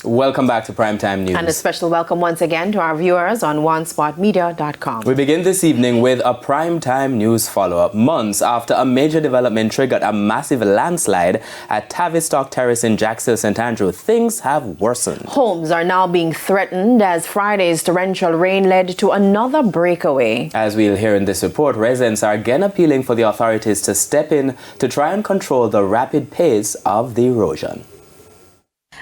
Welcome back to Primetime News. And a special welcome once again to our viewers on onespotmedia.com. We begin this evening with a Primetime News follow-up. Months after a major development triggered a massive landslide at Tavistock Terrace in Jacksonville, St. Andrew, things have worsened. Homes are now being threatened as Friday's torrential rain led to another breakaway. As we'll hear in this report, residents are again appealing for the authorities to step in to try and control the rapid pace of the erosion.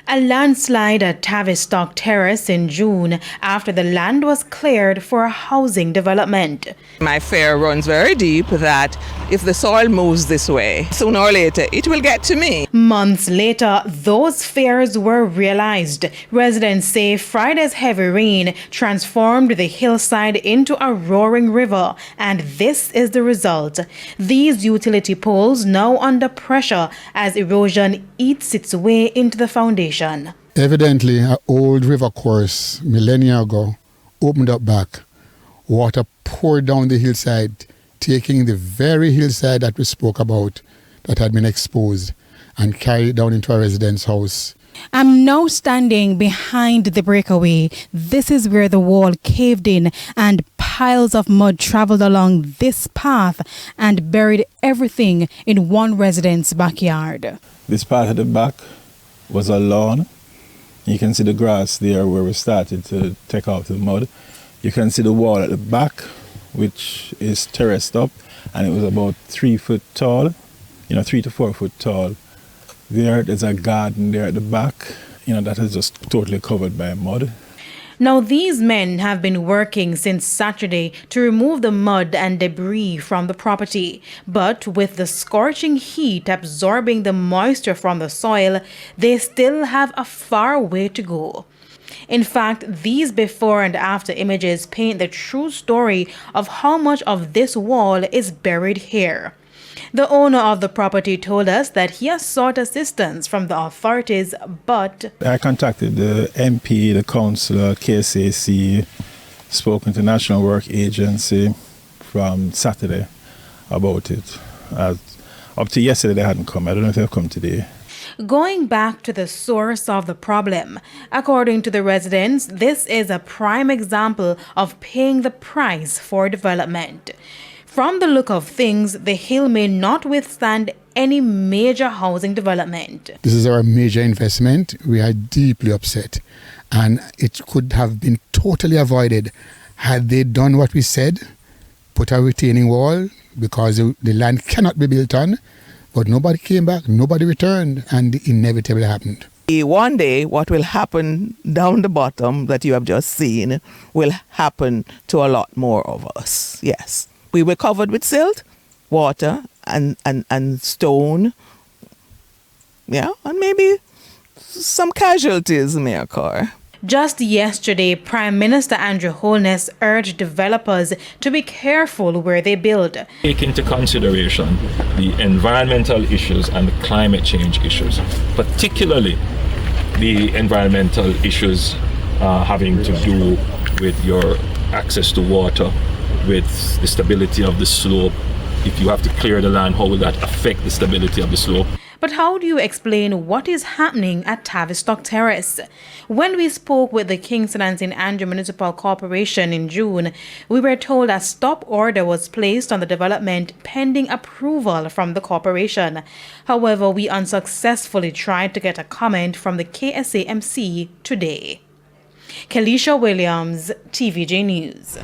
A landslide at Tavistock Terrace in June after the land was cleared for a housing development. My fear runs very deep that if the soil moves this way, sooner or later it will get to me. Months later, those fears were realized. Residents say Friday's heavy rain transformed the hillside into a roaring river, and this is the result. These utility poles now under pressure as erosion eats its way into the foundation. Evidently, an old river course millennia ago opened up back. Water poured down the hillside, taking the very hillside that we spoke about that had been exposed and carried down into a resident's house. I'm now standing behind the breakaway. This is where the wall caved in and piles of mud traveled along this path and buried everything in one resident's backyard. This part of the back was a lawn. You can see the grass there where we started to take out the mud. You can see the wall at the back, which is terraced up, and it was about 3 foot tall, 3 to 4 foot tall. There's a garden there at the back, that is just totally covered by mud. Now, these men have been working since Saturday to remove the mud and debris from the property. But with the scorching heat absorbing the moisture from the soil, they still have a far way to go. In fact, these before and after images paint the true story of how much of this wall is buried here. The owner of the property told us that he has sought assistance from the authorities, but I contacted the MP, the councillor, KCC, spoken to National Work Agency from Saturday about it. Up to yesterday they hadn't come. I don't know if they've come today. Going back to the source of the problem, according to the residents, this is a prime example of paying the price for development. From the look of things, the hill may not withstand any major housing development. This is our major investment. We are deeply upset, and it could have been totally avoided had they done what we said, put a retaining wall, because the land cannot be built on, but nobody came back, nobody returned, and the inevitable happened. One day, what will happen down the bottom that you have just seen will happen to a lot more of us, yes. We were covered with silt, water, and stone. Yeah, and maybe some casualties may occur. Just yesterday, Prime Minister Andrew Holness urged developers to be careful where they build. Take into consideration the environmental issues and the climate change issues, particularly the environmental issues having to do with your access to water, with the stability of the slope. If you have to clear the land, how will that affect the stability of the slope? But how do you explain what is happening at Tavistock Terrace? When we spoke with the Kingston and St. Andrew Municipal Corporation in June, we were told a stop order was placed on the development pending approval from the corporation. However, we unsuccessfully tried to get a comment from the KSAMC today. Kelisha Williams, TVJ News.